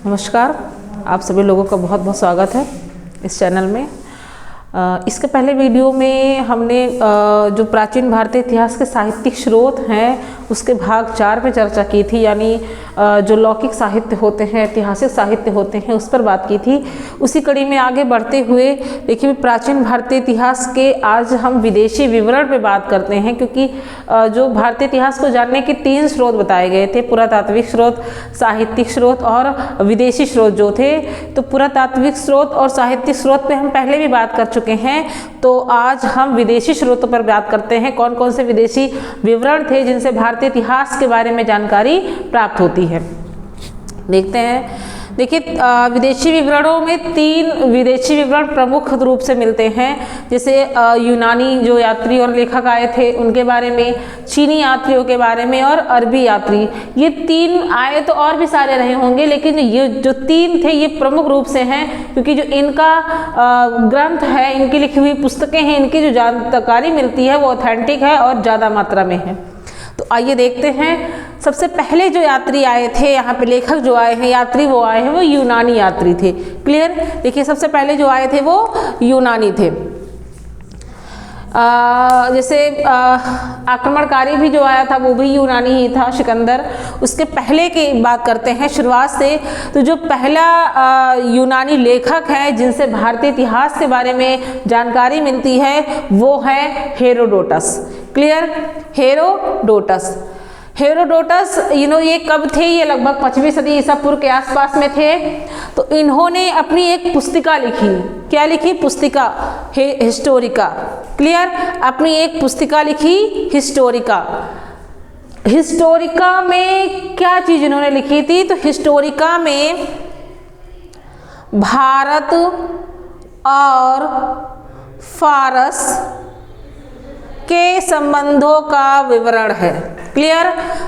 नमस्कार, आप सभी लोगों का बहुत बहुत स्वागत है इस चैनल में। इसके पहले वीडियो में हमने जो प्राचीन भारतीय इतिहास के साहित्यिक स्रोत हैं उसके भाग 4 पे चर्चा की थी, यानी जो लौकिक साहित्य होते हैं, ऐतिहासिक साहित्य होते हैं, उस पर बात की थी। उसी कड़ी में आगे बढ़ते हुए देखिए, प्राचीन भारतीय इतिहास के आज हम विदेशी विवरण पे बात करते हैं, क्योंकि जो भारतीय इतिहास को जानने के 3 स्रोत बताए गए थे, पुरातात्विक स्रोत, साहित्यिक स्रोत और विदेशी स्रोत जो थे। तो पुरातात्विक स्रोत और साहित्यिक स्रोत पे हम पहले भी बात कर चुके हैं, तो आज हम विदेशी स्रोतों पर बात करते हैं। कौन कौन से विदेशी विवरण थे जिनसे भारतीय इतिहास के बारे में जानकारी प्राप्त होती है, देखते हैं। देखिए, विदेशी विवरणों में 3 विदेशी विवरण प्रमुख रूप से मिलते हैं, जैसे यूनानी जो यात्री और लेखक आए थे उनके बारे में, चीनी यात्रियों के बारे में और अरबी यात्री। ये 3 आए तो और भी सारे रहे होंगे, लेकिन ये जो 3 थे ये प्रमुख रूप से हैं, क्योंकि जो इनका ग्रंथ है, इनकी लिखी हुई पुस्तकें हैं, इनकी जो जानकारी मिलती है वो ऑथेंटिक है और ज़्यादा मात्रा में है। तो आइए देखते हैं। सबसे पहले जो यात्री आए थे, यहाँ पे लेखक जो आए हैं, यात्री वो आए हैं, वो यूनानी यात्री थे। क्लियर? देखिए, सबसे पहले जो आए थे वो यूनानी थे। जैसे आक्रमणकारी भी जो आया था वो भी यूनानी ही था, सिकंदर। उसके पहले की बात करते हैं शुरुआत से। तो जो पहला यूनानी लेखक है जिनसे भारतीय इतिहास के बारे में जानकारी मिलती है वो है हेरोडोटस। क्लियर? हेरोडोटस। हेरोडोटस ये कब थे? ये लगभग 5वीं सदी ईसा पूर्व के आसपास में थे। तो इन्होंने अपनी एक पुस्तिका लिखी। क्या लिखी? पुस्तिका, हिस्टोरिका। क्लियर? अपनी एक पुस्तिका लिखी, हिस्टोरिका। हिस्टोरिका में क्या चीज इन्होंने लिखी थी? तो हिस्टोरिका में भारत और फारस के संबंधों का विवरण है। क्लियर?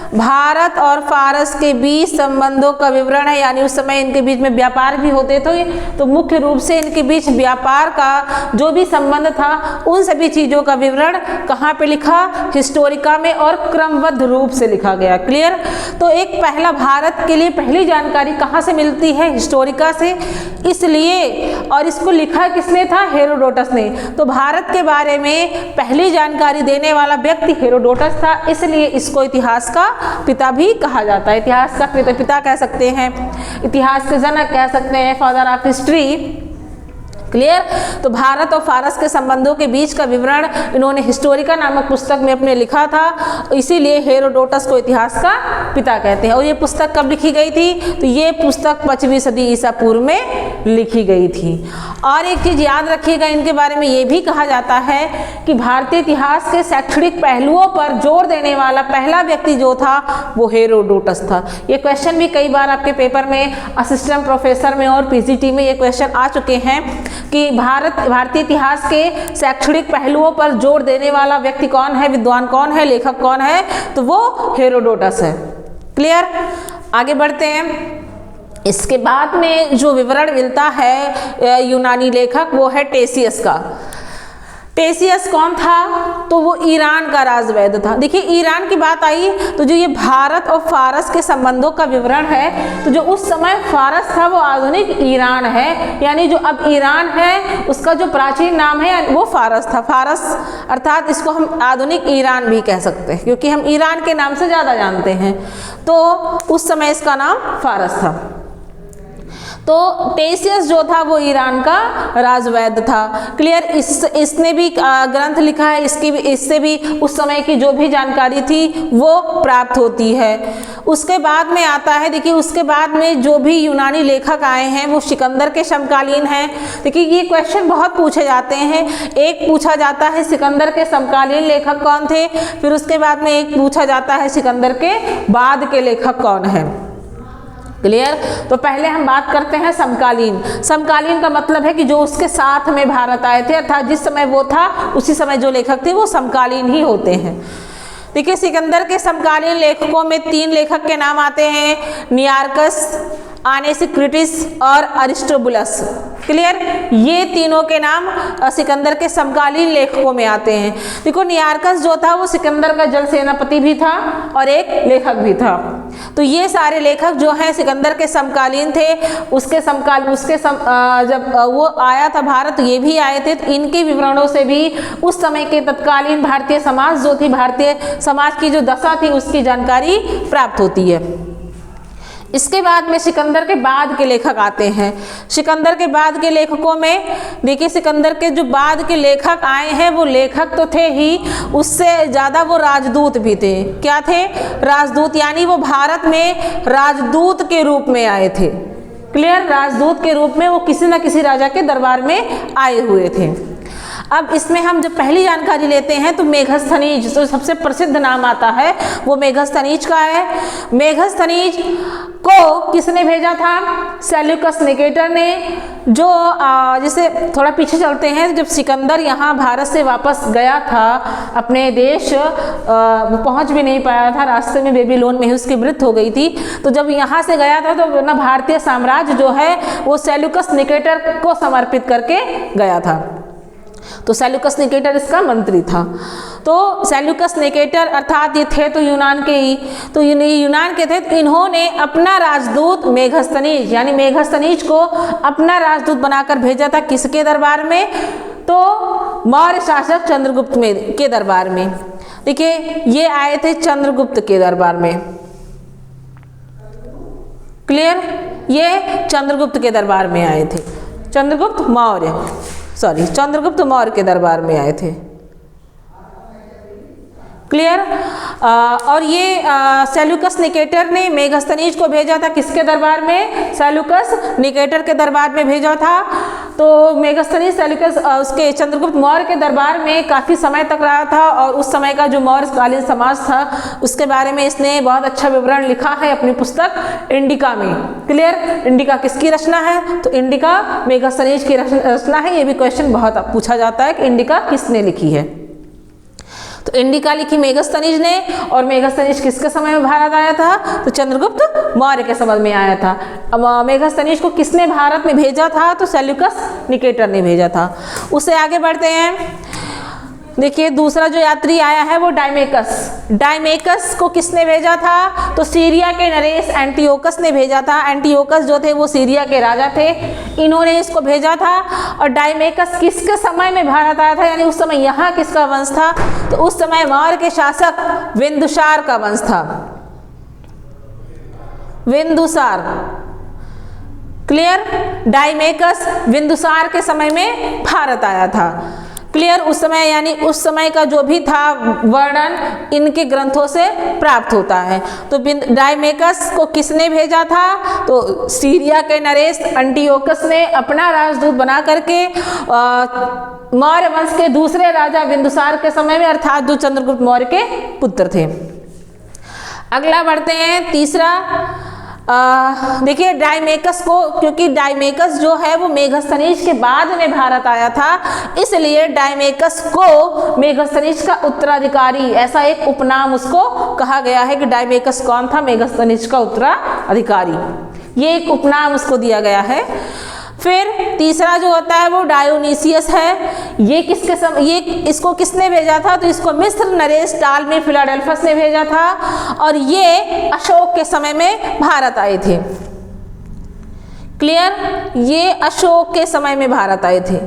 भारत और फारस के बीच संबंधों का विवरण है, यानी उस समय इनके बीच में व्यापार भी होते थे, तो मुख्य रूप से इनके बीच व्यापार का जो भी संबंध था उन सभी चीज़ों का विवरण कहाँ पे लिखा? हिस्टोरिका में, और क्रमबद्ध रूप से लिखा गया। क्लियर? तो एक पहला भारत के लिए पहली जानकारी कहाँ से मिलती है? हिस्टोरिका से। इसलिए, और इसको लिखा किसने था? हेरोडोटस ने। तो भारत के बारे में पहली जानकारी देने वाला व्यक्ति हेरोडोटस था, इसलिए इसको इतिहास का पिता भी कहा जाता है। इतिहास का पिता कह सकते हैं, इतिहास के जनक कह सकते हैं, फादर ऑफ हिस्ट्री। क्लियर? तो भारत और फारस के संबंधों के बीच का विवरण इन्होंने हिस्टोरिका नामक पुस्तक में अपने लिखा था, इसीलिए हेरोडोटस को इतिहास का पिता कहते हैं। और ये पुस्तक कब लिखी गई थी? तो ये पुस्तक 5वीं सदी ईसा पूर्व में लिखी गई थी। और एक चीज याद रखिएगा, इनके बारे में ये भी कहा जाता है कि भारतीय इतिहास के शैक्षणिक पहलुओं पर जोर देने वाला पहला व्यक्ति जो था वो हेरोडोटस था। ये क्वेश्चन भी कई बार आपके पेपर में, असिस्टेंट प्रोफेसर में और पीजीटी में ये क्वेश्चन आ चुके हैं कि भारतीय इतिहास के शैक्षणिक पहलुओं पर जोर देने वाला व्यक्ति कौन है, विद्वान कौन है, लेखक कौन है? तो वो हेरोडोटस है। क्लियर? आगे बढ़ते हैं। इसके बाद में जो विवरण मिलता है यूनानी लेखक वो है टेसियस का। टेसियस कौन था? तो वो ईरान का राजवैद्य था। देखिए, ईरान की बात आई तो जो ये भारत और फारस के संबंधों का विवरण है, तो जो उस समय फारस था वो आधुनिक ईरान है, यानी जो अब ईरान है उसका जो प्राचीन नाम है वो फारस था। फारस अर्थात इसको हम आधुनिक ईरान भी कह सकते हैं, क्योंकि हम ईरान के नाम से ज़्यादा जानते हैं। तो उस समय इसका नाम फारस था। तो टेसियस जो था वो ईरान का राजवैद्य था। क्लियर? इसने भी ग्रंथ लिखा है, इससे भी उस समय की जो भी जानकारी थी वो प्राप्त होती है। उसके बाद में आता है, देखिए उसके बाद में जो भी यूनानी लेखक आए हैं वो सिकंदर के समकालीन हैं। देखिए, ये क्वेश्चन बहुत पूछे जाते हैं। एक पूछा जाता है सिकंदर के समकालीन लेखक कौन थे, फिर उसके बाद में एक पूछा जाता है सिकंदर के बाद के लेखक कौन है। क्लियर? तो पहले हम बात करते हैं समकालीन। समकालीन का मतलब है कि जो उसके साथ में भारत आए थे, अर्थात जिस समय वो था उसी समय जो लेखक थे वो समकालीन ही होते हैं। देखिए, सिकंदर के समकालीन लेखकों में 3 लेखक के नाम आते हैं, नियार्कस, आनेसिक्रिटिस और अरिस्टोबुलस। क्लियर, ये तीनों के नाम सिकंदर के समकालीन लेखकों में आते हैं। देखो नियारकस जो था वो सिकंदर का जल सेनापति भी था और एक लेखक भी था। तो ये सारे लेखक जो हैं सिकंदर के समकालीन थे। जब वो आया था भारत, ये भी आए थे, तो इनके विवरणों से भी उस समय के तत्कालीन भारतीय समाज जो थी, भारतीय समाज की जो दशा थी, उसकी जानकारी प्राप्त होती है। इसके बाद में सिकंदर के बाद के लेखक आते हैं। सिकंदर के बाद के लेखकों में देखिए, सिकंदर के जो बाद के लेखक आए हैं वो लेखक तो थे ही, उससे ज़्यादा वो राजदूत भी थे। क्या थे? राजदूत, यानी वो भारत में राजदूत के रूप में आए थे। क्लियर, राजदूत के रूप में वो किसी न किसी राजा के दरबार में आए हुए थे। अब इसमें हम जब पहली जानकारी लेते हैं तो मेघस्थनीज, तो सबसे प्रसिद्ध नाम आता है वो मेघस्थनीज का है। मेघस्थनीज को किसने भेजा था? सेल्यूकस निकेटर ने। जो जैसे थोड़ा पीछे चलते हैं, जब सिकंदर यहाँ भारत से वापस गया था अपने देश, वो पहुँच भी नहीं पाया था, रास्ते में बेबीलोन में ही उसकी मृत्यु हो गई थी। तो जब यहाँ से गया था तो ना भारतीय साम्राज्य जो है वो सेल्यूकस निकेटर को समर्पित करके गया था। तो सेल्यूकस निकेटर इसका मंत्री था। तो सेल्यूकस निकेटर अर्थात ये थे तो यूनान के ही, तो यूनान के थे। तो इन्होंने अपना राजदूत मेघस्थनीज, यानी मेघस्थनीज को अपना राजदूत बनाकर भेजा था। किसके दरबार में? तो मौर्य शासक चंद्रगुप्त के दरबार में। देखिए ये आए थे चंद्रगुप्त के दरबार में। क्लियर, ये चंद्रगुप्त के दरबार में आए थे। चंद्रगुप्त मौर्य के दरबार में आए थे। क्लियर, और ये सेल्यूकस निकेटर ने मेघस्थनीज को भेजा था किसके दरबार में? सेल्यूकस निकेटर के दरबार में भेजा था। तो मेघस्थनीज सेल्यूकस उसके चंद्रगुप्त मौर्य के दरबार में काफ़ी समय तक रहा था, और उस समय का जो मौर्यकालीन समाज था उसके बारे में इसने बहुत अच्छा विवरण लिखा है अपनी पुस्तक इंडिका में। क्लियर, इंडिका किसकी रचना है? तो इंडिका मेघस्थनीज की रचना है। ये भी क्वेश्चन बहुत पूछा जाता है कि इंडिका किसने लिखी है। तो इंडिका लिखी मेघस्थनीज ने, और मेघस्थनीज किसके समय में भारत आया था? तो चंद्रगुप्त मौर्य के समय में आया था। अब मेघस्थनीज को किसने भारत में भेजा था? तो सेल्यूकस निकेटर ने भेजा था। उससे आगे बढ़ते हैं। देखिए दूसरा जो यात्री आया है वो डायमेकस। डायमेकस को किसने भेजा था? तो सीरिया के नरेश एंटियोकस ने भेजा था। एंटियोकस जो थे वो सीरिया के राजा थे, इन्होंने इसको भेजा था। और डायमेकस किसके समय में भारत आया था, यानी उस समय यहाँ किसका वंश था? तो उस समय मौर्य के शासक बिंदुसार का वंश था। बिंदुसार। क्लियर, डायमेकस बिंदुसार के समय में भारत आया था। क्लियर, उस समय यानी उस समय का जो भी था वर्णन इनके ग्रंथों से प्राप्त होता है। तो डायमेकस को किसने भेजा था? तो सीरिया के नरेश एंटियोकस ने अपना राजदूत बना करके मौर्य वंश के दूसरे राजा बिंदुसार के समय में, अर्थात जो चंद्रगुप्त मौर्य के पुत्र थे। अगला बढ़ते हैं तीसरा। देखिए डायमेकस को, क्योंकि डायमेकस जो है वो मेघस्थनीज के बाद में भारत आया था, इसलिए डायमेकस को मेघस्थनीज का उत्तराधिकारी, ऐसा एक उपनाम उसको कहा गया है कि डायमेकस कौन था? मेघस्थनीज का उत्तराधिकारी, ये एक उपनाम उसको दिया गया है। फिर तीसरा जो होता है वो डायोनीसियस है। ये इसको किसने भेजा था? तो इसको मिस्र नरेश टालमी फिलाडेल्फस ने भेजा था, और ये अशोक के समय में भारत आए थे। क्लियर, ये अशोक के समय में भारत आए थे,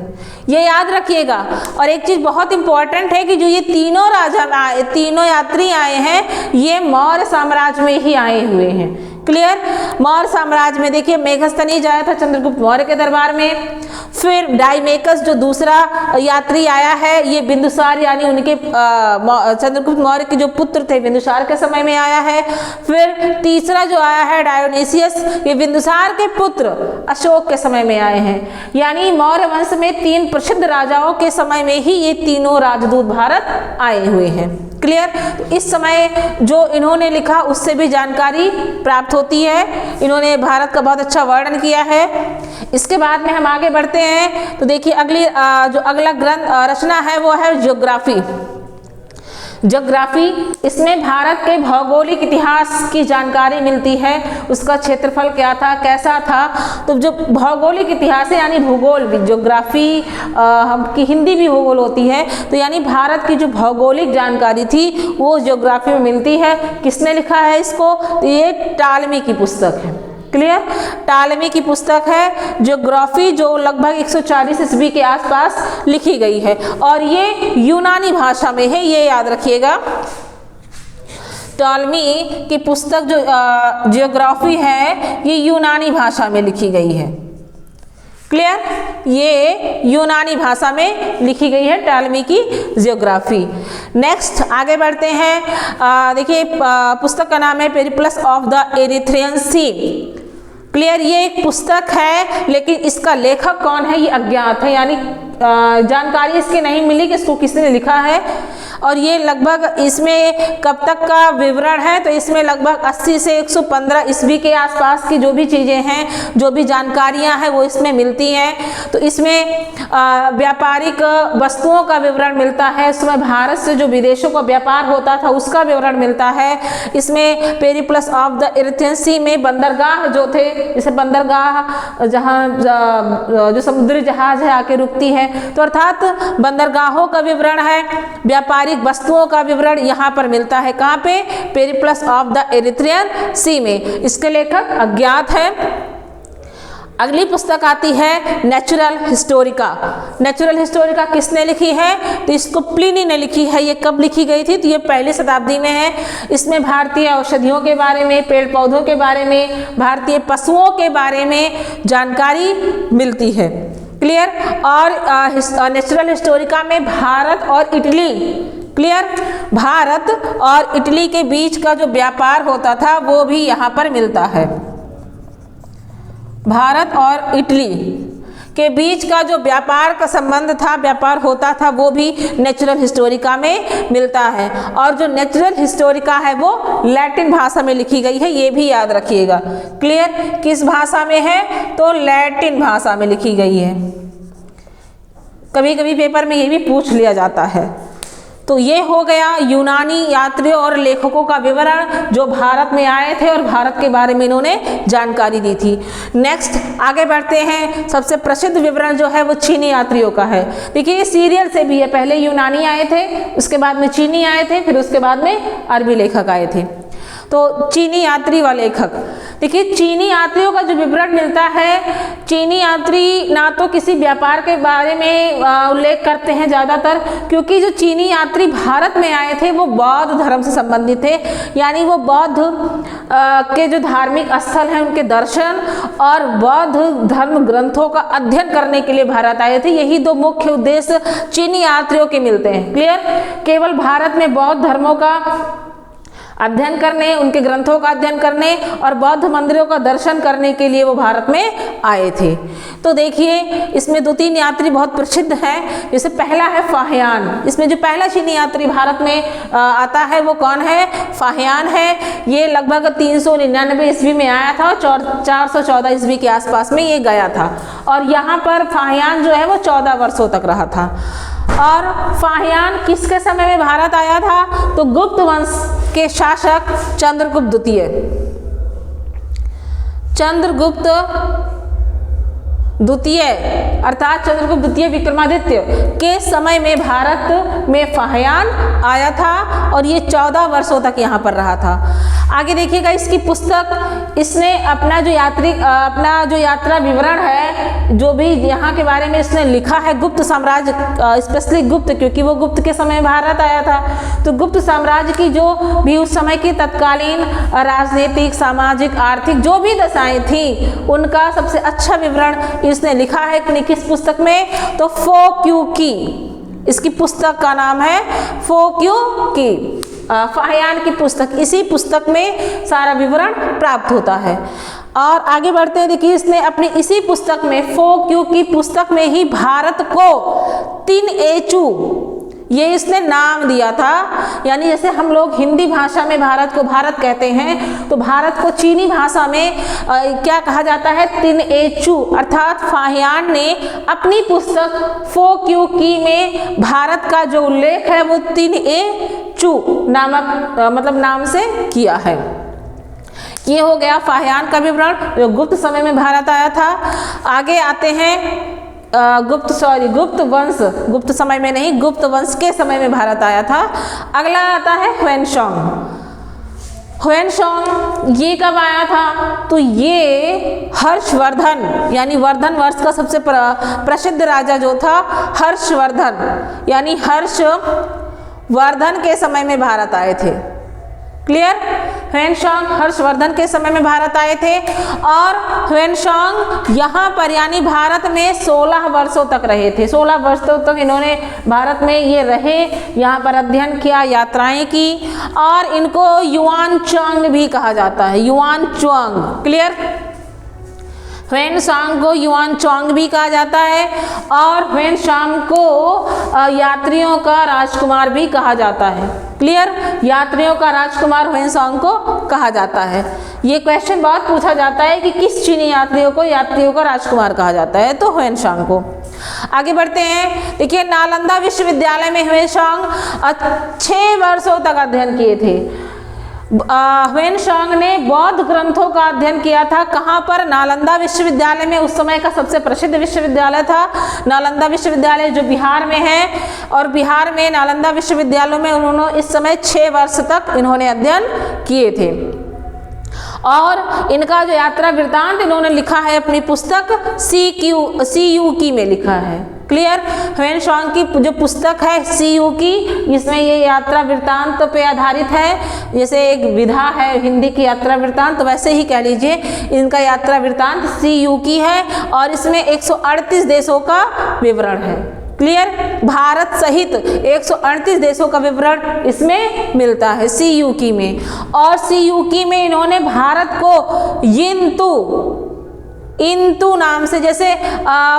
ये याद रखिएगा। और एक चीज बहुत इंपॉर्टेंट है कि जो ये तीनों यात्री आए हैं ये मौर्य साम्राज्य में ही आए हुए हैं। क्लियर, मौर्य साम्राज्य में देखिए मेघस्थनीज आया था चंद्रगुप्त मौर्य के दरबार में। फिर डायमेकस जो दूसरा यात्री आया है ये बिंदुसार यानी उनके चंद्रगुप्त मौर्य के जो पुत्र थे बिंदुसार के समय में आया है। फिर तीसरा जो आया है डायोनीसियस, ये बिंदुसार के पुत्र अशोक के समय में आए हैं। यानी मौर्य वंश में 3 प्रसिद्ध राजाओं के समय में ही ये तीनों राजदूत भारत आए हुए हैं। क्लियर, तो इस समय जो इन्होंने लिखा उससे भी जानकारी प्राप्त होती है। इन्होंने भारत का बहुत अच्छा वर्णन किया है। इसके बाद में हम आगे बढ़ते हैं तो देखिए जो अगला ग्रंथ रचना है वो है ज्योग्राफी। ज्योग्राफी, इसमें भारत के भौगोलिक इतिहास की जानकारी मिलती है, उसका क्षेत्रफल क्या था, कैसा था। तो जो भौगोलिक इतिहास है यानी भूगोल, ज्योग्राफी की हिंदी भी भूगोल होती है, तो यानी भारत की जो भौगोलिक जानकारी थी वो ज्योग्राफी में मिलती है। किसने लिखा है इसको? तो ये टालमी की पुस्तक है। क्लियर? टालमी की पुस्तक है ज्योग्राफी, जो लगभग 140 ईस्वी के आसपास लिखी गई है और ये यूनानी भाषा में है, ये याद रखिएगा। टालमी की पुस्तक जो ज्योग्राफी है ये यूनानी भाषा में लिखी गई है। क्लियर? ये यूनानी भाषा में लिखी गई है टालमी की ज्योग्राफी। नेक्स्ट आगे बढ़ते हैं। देखिए पुस्तक का नाम है Periplus of the Erythraean Sea. Clear? ये एक पुस्तक है लेकिन इसका लेखक कौन है ये अज्ञात है, यानी जानकारी इसकी नहीं मिली कि इसको किसने लिखा है। और ये लगभग इसमें कब तक का विवरण है? तो इसमें लगभग 80 से 115 ईस्वी के आसपास की जो भी चीज़ें हैं, जो भी जानकारियां हैं वो इसमें मिलती हैं। तो इसमें व्यापारिक वस्तुओं का विवरण मिलता है, उसमें भारत से जो विदेशों का व्यापार होता था उसका विवरण मिलता है। इसमें पेरिप्लस ऑफ द एरिथ्रियन सी में बंदरगाह जो थे, जैसे बंदरगाह जहाँ जो समुद्री जहाज है आके रुकती है, तो अर्थात बंदरगाहों का विवरण है, व्यापारिक वस्तुओं का विवरण यहाँ पर मिलता है। कहाँ पे? पेरिप्लस ऑफ द एरिथ्रियन सी में। इसके लेखक अज्ञात है। अगली पुस्तक आती है नेचुरल हिस्टोरिका। नेचुरल हिस्टोरिका किसने लिखी है? तो इसको प्लिनी ने लिखी है। ये कब लिखी गई थी? तो ये पहली शताब्दी में है। इसमें भारतीय औषधियों के बारे में, पेड़ पौधों के बारे में, भारतीय पशुओं के बारे में जानकारी मिलती है। क्लियर? और नेचुरल हिस्टोरिका में भारत और इटली, क्लियर, भारत और इटली के बीच का जो व्यापार होता था वो भी यहाँ पर मिलता है। भारत और इटली के बीच का जो व्यापार का संबंध था, व्यापार होता था, वो भी नेचुरल हिस्टोरिका में मिलता है। और जो नेचुरल हिस्टोरिका है वो लैटिन भाषा में लिखी गई है, ये भी याद रखिएगा। क्लियर? किस भाषा में है? तो लैटिन भाषा में लिखी गई है। कभी कभी पेपर में ये भी पूछ लिया जाता है। तो ये हो गया यूनानी यात्रियों और लेखकों का विवरण जो भारत में आए थे और भारत के बारे में इन्होंने जानकारी दी थी। नेक्स्ट आगे बढ़ते हैं। सबसे प्रसिद्ध विवरण जो है वो चीनी यात्रियों का है। देखिए ये सीरियल से भी है, पहले यूनानी आए थे, उसके बाद में चीनी आए थे, फिर उसके बाद में अरबी लेखक आए थे। तो चीनी यात्री व लेखक, देखिए चीनी यात्रियों का जो विवरण मिलता है, चीनी यात्री ना तो किसी व्यापार के बारे में उल्लेख करते हैं ज़्यादातर, क्योंकि जो चीनी यात्री भारत में आए थे वो बौद्ध धर्म से संबंधित थे, यानी वो बौद्ध के जो धार्मिक स्थल हैं उनके दर्शन और बौद्ध धर्म ग्रंथों का अध्ययन करने के लिए भारत आए थे। यही दो मुख्य उद्देश्य चीनी यात्रियों के मिलते हैं। क्लियर? केवल भारत में बौद्ध धर्मों का अध्ययन करने, उनके ग्रंथों का अध्ययन करने और बौद्ध मंदिरों का दर्शन करने के लिए वो भारत में आए थे। तो देखिए इसमें 2-3 यात्री बहुत प्रसिद्ध हैं। जैसे पहला है फाहियान। इसमें जो पहला चीनी यात्री भारत में आता है वो कौन है? फाहियान है। ये लगभग 399 ईस्वी में आया था और 414 ईस्वी के आसपास में ये गया था। और यहाँ पर फाहियान जो है वो 14 वर्षों तक रहा था। और फाहियान किसके समय में भारत आया था? तो गुप्त वंश के शासक चंद्रगुप्त द्वितीय, चंद्रगुप्त द्वितीय अर्थात चंद्रगुप्त द्वितीय विक्रमादित्य के समय में भारत में फाहियान आया था और ये 14 वर्षों तक यहाँ पर रहा था। आगे देखिएगा इसकी पुस्तक, इसने अपना जो यात्रा विवरण है, जो भी यहाँ के बारे में इसने लिखा है, गुप्त साम्राज्य, स्पेशली गुप्त, क्योंकि वो गुप्त के समय भारत आया था, तो गुप्त साम्राज्य की जो भी उस समय की तत्कालीन राजनीतिक, सामाजिक, आर्थिक जो भी दशाएं थी उनका सबसे अच्छा विवरण इसने लिखा है। किस पुस्तक में? तो फोक्यू की, इसकी पुस्तक का नाम है फोक्यू की, फाहियान की पुस्तक। इसी पुस्तक में सारा विवरण प्राप्त होता है। और आगे बढ़ते हैं। देखिए इसने अपनी इसी पुस्तक में, फोक्यू की पुस्तक में ही भारत को तिनएचू ये इसने नाम दिया था। यानी जैसे हम लोग हिंदी भाषा में भारत को भारत कहते हैं, तो भारत को चीनी भाषा में क्या कहा जाता है? तिनएचू। अर्थात फाहियान ने अपनी पुस्तक फोक्यू की में भारत का जो उल्लेख है वो तिनएचू चू नामक मतलब नाम से किया है। ये हो गया फाहियान का विवरण जो गुप्त समय में भारत आया था। आगे आते हैं गुप्त समय में नहीं, गुप्त वंश के समय में भारत आया था। अगला आता है ह्वेनसांग। ये कब आया था? तो ये हर्षवर्धन यानी वर्धन वंश का सबसे प्रसिद्ध राजा जो था हर्षवर्धन यानी हर्षवर्धन के समय में भारत आए थे। क्लियर? ह्वेनसांग हर्षवर्धन के समय में भारत आए थे और ह्वेनसांग यहाँ पर यानी भारत में 16 वर्षों तक रहे थे। 16 वर्षों तक इन्होंने भारत में ये रहे, यहाँ पर अध्ययन किया, यात्राएं की और इनको युआनचांग भी कहा जाता है। युआनचांग। क्लियर? ह्वेनसांग को युआनचांग भी कहा जाता है और ह्वेनसांग को यात्रियों का राजकुमार भी कहा जाता है। क्लियर? यात्रियों का राजकुमार ह्वेनसांग को कहा जाता है। ये क्वेश्चन बहुत पूछा जाता है कि किस चीनी यात्रियों का राजकुमार कहा जाता है, तो ह्वेनसांग को। आगे बढ़ते हैं। देखिए नालंदा विश्वविद्यालय में ह्वेनसांग 6 वर्षों तक अध्ययन किए थे। ह्वेनसांग ने बौद्ध ग्रंथों का अध्ययन किया था। कहाँ पर? नालंदा विश्वविद्यालय में। उस समय का सबसे प्रसिद्ध विश्वविद्यालय था नालंदा विश्वविद्यालय जो बिहार में है और बिहार में नालंदा विश्वविद्यालय में उन्होंने इस समय 6 वर्ष तक इन्होंने अध्ययन किए थे और इनका जो यात्रा वृत्तांत इन्होंने लिखा है अपनी पुस्तक CUK में लिखा है। क्लियर? ह्वेनसांग की जो पुस्तक है CUK, इसमें ये यात्रा वृत्तांत पे आधारित है। जैसे एक विधा है हिंदी की यात्रा वृत्तांत, तो वैसे ही कह लीजिए इनका यात्रा वृत्तांत CUK है और इसमें 138 देशों का विवरण है। क्लियर? भारत सहित 138 देशों का विवरण इसमें मिलता है CUK में। और CUK में इन्होंने भारत को इंतु नाम से, जैसे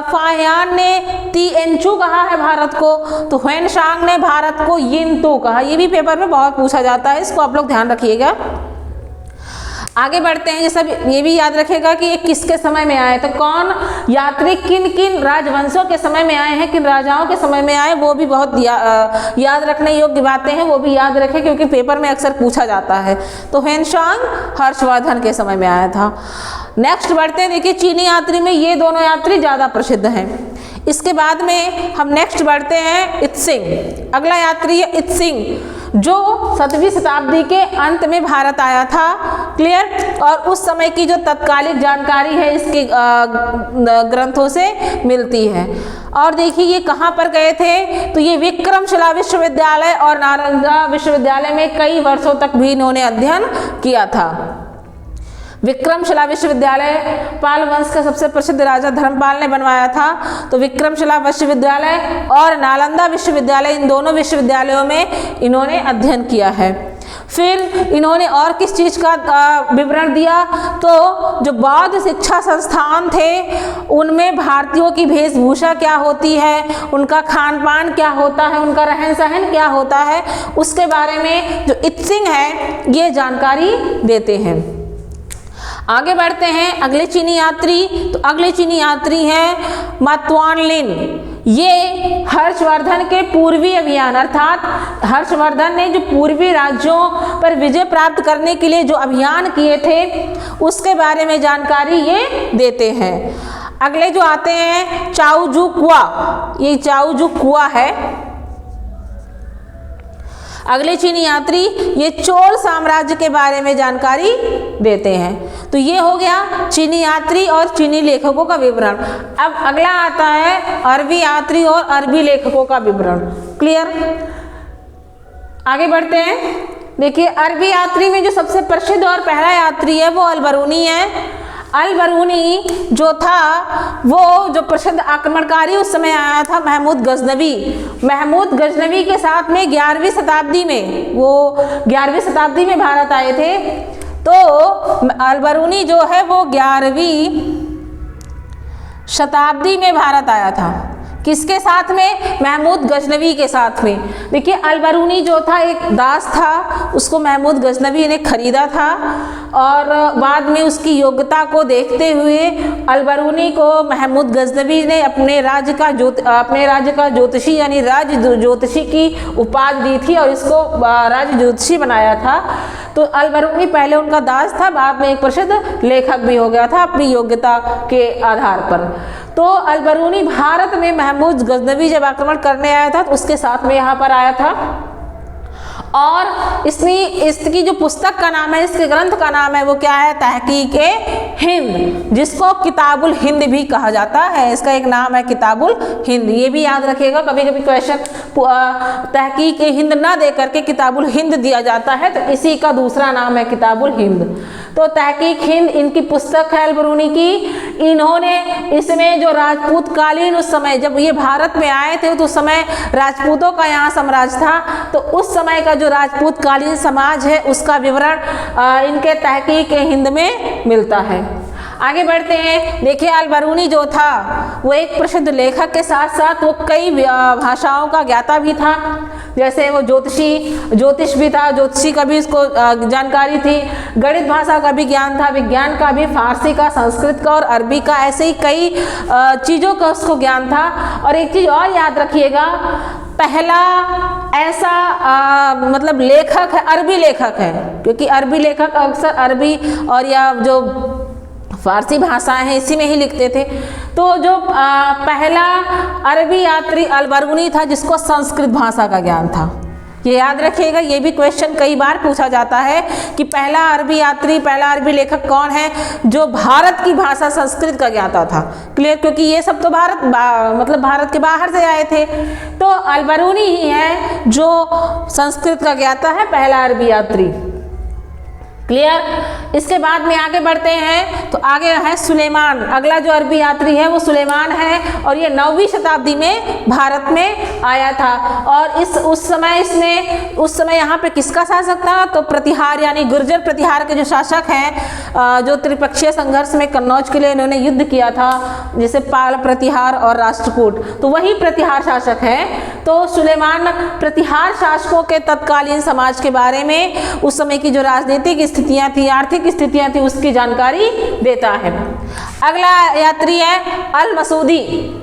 फाहियान ने तिएंचु कहा है भारत को, तो ह्वेनसांग ने भारत को यिंतु कहा। ये भी पेपर में बहुत पूछा जाता है, इसको आप लोग ध्यान रखिएगा। आगे बढ़ते हैं। ये सब ये भी याद रखेगा कि ये किसके समय में आए, तो कौन यात्री किन किन राजवंशों के समय में आए हैं, किन राजाओं के समय में आए, वो भी बहुत याद रखने योग्य बातें हैं, वो भी याद रखें क्योंकि पेपर में अक्सर पूछा जाता है। तो ह्वेनसांग हर्षवर्धन के समय में आया था। नेक्स्ट बढ़ते हैं। देखिए चीनी यात्री में ये दोनों यात्री ज़्यादा प्रसिद्ध हैं। इसके बाद में हम नेक्स्ट बढ़ते हैं इत्सिंग। अगला यात्री है इत्सिंग जो 7वीं शताब्दी के अंत में भारत आया था। क्लियर? और उस समय की जो तत्कालिक जानकारी है इसके ग्रंथों से मिलती है। और देखिए ये कहाँ पर गए थे, तो ये विक्रमशिला विश्वविद्यालय और नालंदा विश्वविद्यालय में कई वर्षों तक भी इन्होंने अध्ययन किया था। विक्रमशिला विश्वविद्यालय पाल वंश का सबसे प्रसिद्ध राजा धर्मपाल ने बनवाया था। तो विक्रमशिला विश्वविद्यालय और नालंदा विश्वविद्यालय, इन दोनों विश्वविद्यालयों में इन्होंने अध्ययन किया है। फिर इन्होंने और किस चीज़ का विवरण दिया, तो जो बौद्ध शिक्षा संस्थान थे उनमें भारतीयों की वेशभूषा क्या होती है, उनका खान पान क्या होता है, उनका रहन सहन क्या होता है, उसके बारे में जो इत्सिंग है ये जानकारी देते हैं। आगे बढ़ते हैं। अगले चीनी यात्री, तो अगले चीनी यात्री हैं मातुआनलिन। ये हर्षवर्धन के पूर्वी अभियान, अर्थात हर्षवर्धन ने जो पूर्वी राज्यों पर विजय प्राप्त करने के लिए जो अभियान किए थे उसके बारे में जानकारी ये देते हैं। अगले जो आते हैं चाओजुक्वा, ये चाओजुक्वा है। अगले चीनी यात्री ये चोल साम्राज्य के बारे में जानकारी देते हैं। तो ये हो गया चीनी यात्री और चीनी लेखकों का विवरण। अब अगला आता है अरबी यात्री और अरबी लेखकों का विवरण। क्लियर? आगे बढ़ते हैं। देखिए अरबी यात्री में जो सबसे प्रसिद्ध और पहला यात्री है वो अल-बरूनी है। अल-बरूनी जो था वो जो प्रसिद्ध आक्रमणकारी उस समय आया था महमूद गजनवी। महमूद गजनवी के साथ में 11वीं शताब्दी में, वो 11वीं शताब्दी में भारत आए थे। तो अल-बरूनी जो है वो 11वीं शताब्दी में भारत आया था। किसके साथ में? महमूद गजनवी के साथ में। देखिए अल-बरूनी जो था एक दास था, उसको महमूद गजनवी ने खरीदा था और बाद में उसकी योग्यता को देखते हुए अल-बरूनी को महमूद गजनवी ने अपने राज्य का ज्योतिषी यानी राज ज्योतिषी की उपाधि दी थी और इसको राज ज्योतिषी बनाया था। तो अल-बरूनी पहले उनका दास था, बाद में एक प्रसिद्ध लेखक भी हो गया था अपनी योग्यता के आधार पर। तो अल-बरूनी भारत में महमूद गजनवी जब आक्रमण करने आया था तो उसके साथ में यहाँ पर आया था और इसकी जो पुस्तक का नाम है, इसके ग्रंथ का नाम है वो क्या है? तहकीक-ए-हिंद, जिसको किताबुल हिंद भी कहा जाता है। इसका एक नाम है किताबुल हिंद, ये भी याद रखिएगा। कभी कभी क्वेश्चन तहकीक-ए-हिंद ना दे करके किताबुल हिंद दिया जाता है, तो इसी का दूसरा नाम है किताबुल हिंद। तो तहकीक हिंद इनकी पुस्तक है अल-बरूनी की। इन्होंने इसमें जो राजपूत कालीन, उस समय जब ये भारत में आए थे तो उस समय राजपूतों का यहाँ साम्राज्य था, तो उस समय का जो राजपूत कालीन समाज है उसका विवरण इनके तहकीक-ए-हिंद में मिलता है। आगे बढ़ते हैं। देखिए अल-बरूनी जो था वो एक प्रसिद्ध लेखक के साथ साथ वो कई भाषाओं का ज्ञाता भी था। जैसे वो ज्योतिष भी था, ज्योतिषी का भी इसको जानकारी थी, गणित भाषा का भी ज्ञान था, विज्ञान का भी, फारसी का, संस्कृत का और अरबी का, ऐसे ही कई चीज़ों का उसको ज्ञान था। और एक चीज़ और याद रखिएगा, पहला ऐसा मतलब लेखक है, अरबी लेखक है, क्योंकि अरबी लेखक अक्सर अरबी और या जो फारसी भाषाएं हैं इसी में ही लिखते थे। तो जो पहला अरबी यात्री अल-बरूनी था जिसको संस्कृत भाषा का ज्ञान था। ये याद रखिएगा, ये भी क्वेश्चन कई बार पूछा जाता है कि पहला अरबी यात्री, पहला अरबी लेखक कौन है जो भारत की भाषा संस्कृत का ज्ञाता था। क्लियर? क्योंकि ये सब तो मतलब भारत के बाहर से आए थे। तो अल-बरूनी ही है जो संस्कृत का ज्ञाता है, पहला अरबी यात्री। क्लियर? इसके बाद में आगे बढ़ते हैं तो आगे है सुलेमान। अगला जो अरबी यात्री है वो सुलेमान है और ये 9वीं शताब्दी में भारत में आया था। और उस समय यहाँ पे किसका शासक था? तो प्रतिहार यानी गुर्जर प्रतिहार के जो शासक हैं, जो त्रिपक्षीय संघर्ष में कन्नौज के लिए इन्होंने युद्ध किया था, जैसे पाल प्रतिहार और राष्ट्रकूट, तो वही प्रतिहार शासक हैं। तो सुलेमान प्रतिहार शासकों के तत्कालीन समाज के बारे में, उस समय की जो राजनीतिक स्थितियां थी, आर्थिक स्थितियां थी, उसकी जानकारी देता है। अगला यात्री है अल-मसूदी।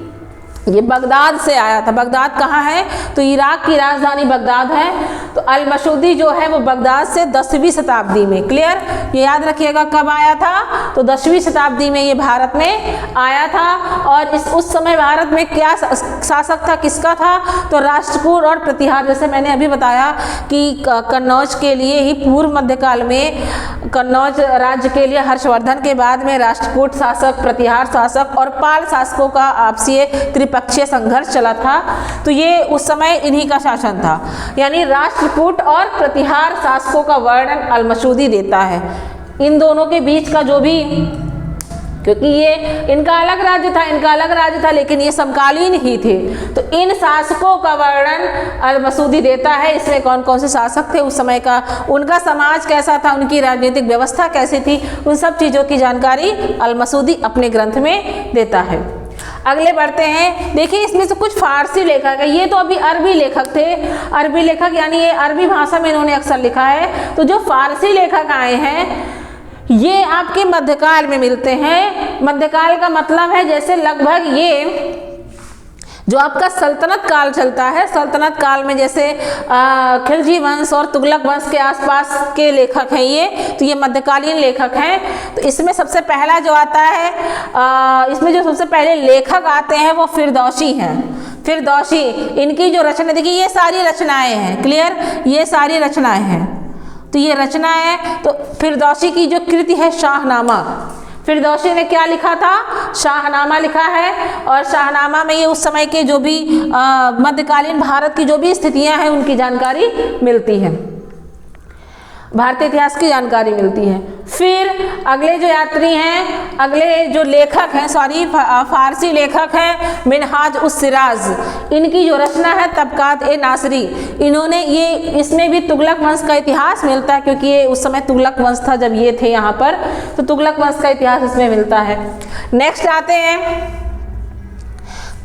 ये बगदाद से आया था। बगदाद कहाँ है? तो इराक की राजधानी बगदाद है। तो अल-मसूदी जो है वो बगदाद से 10वीं शताब्दी में, क्लियर? ये याद रखिएगा कब आया था? तो 10वीं शताब्दी में ये भारत में आया था। और उस समय भारत में क्या शासक था, किसका था? तो राष्ट्रकूट और प्रतिहार। जैसे मैंने अभी बताया कि कन्नौज के लिए ही पूर्व मध्यकाल में कन्नौज राज्य के लिए हर्षवर्धन के बाद में राष्ट्रकूट शासक, प्रतिहार शासक और पाल शासकों का आपसी त्रिपक्षीय संघर्ष चला था। तो ये उस समय इन्हीं का शासन था। यानी राष्ट्रकूट और प्रतिहार शासकों का वर्णन अल-मसूदी देता है। इन दोनों के बीच का जो भी, क्योंकि ये इनका अलग राज्य था लेकिन ये समकालीन ही थे, तो इन शासकों का वर्णन अल-मसूदी देता है। इसमें कौन कौन से शासक थे उस समय का, उनका समाज कैसा था, उनकी राजनीतिक व्यवस्था कैसी थी, उन सब चीज़ों की जानकारी अल-मसूदी अपने ग्रंथ में देता है। अगले बढ़ते हैं। देखिए इसमें से कुछ फारसी लेखक है, ये तो अभी अरबी लेखक थे। अरबी लेखक यानी ये अरबी भाषा में इन्होंने अक्सर लिखा है। तो जो फारसी लेखक आए हैं ये आपके मध्यकाल में मिलते हैं। मध्यकाल का मतलब है जैसे लगभग ये जो आपका सल्तनत काल चलता है, सल्तनत काल में जैसे खिलजी वंश और तुगलक वंश के आसपास के लेखक हैं ये, तो ये मध्यकालीन लेखक हैं। तो इसमें सबसे पहला जो आता है, इसमें जो सबसे पहले लेखक आते हैं वो फिरदौसी हैं। फिरदौसी, इनकी जो रचना, देखिए ये सारी रचनाएं हैं, क्लियर? ये सारी रचनाएं हैं। तो ये रचना है, तो फिरदौसी की जो कृति है शाहनामा, फिरदौसी ने क्या लिखा था? शाहनामा लिखा है। और शाहनामा में ये उस समय के जो भी मध्यकालीन भारत की जो भी स्थितियां हैं उनकी जानकारी मिलती है, भारतीय इतिहास की जानकारी मिलती है। फिर अगले जो यात्री हैं, अगले जो लेखक हैं, फारसी लेखक हैं मिनहाज उस सिराज। इनकी जो रचना है तबकात-ए-नासरी, इन्होंने ये, इसमें भी तुगलक वंश का इतिहास मिलता है क्योंकि ये उस समय तुगलक वंश था जब ये थे यहाँ पर, तो तुगलक वंश का इतिहास इसमें मिलता है। नेक्स्ट आते हैं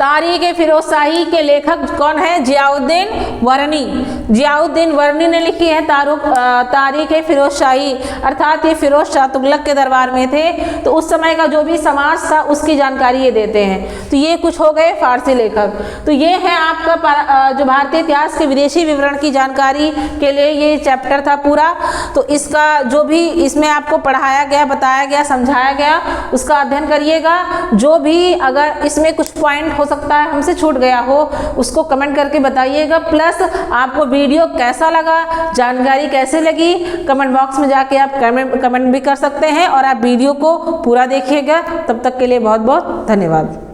तारीख फिरोज शाही के लेखक कौन है? जियाउद्दीन वर्नी। जियाउद्दीन वर्नी ने लिखी है तारीख फिरोज शाही, अर्थात ये फिरोज शाह तुगलक के दरबार में थे, तो उस समय का जो भी समाज था उसकी जानकारी ये देते हैं। तो ये कुछ हो गए फारसी लेखक। तो ये है आपका जो भारतीय इतिहास के विदेशी विवरण की जानकारी के लिए ये चैप्टर था पूरा। तो इसका जो भी इसमें आपको पढ़ाया गया, बताया गया, समझाया गया, उसका अध्ययन करिएगा। जो भी अगर इसमें कुछ पॉइंट हो सकता है हमसे छूट गया हो उसको कमेंट करके बताइएगा। प्लस आपको वीडियो कैसा लगा, जानकारी कैसे लगी, कमेंट बॉक्स में जाके आप कमेंट भी कर सकते हैं और आप वीडियो को पूरा देखिएगा। तब तक के लिए बहुत बहुत धन्यवाद।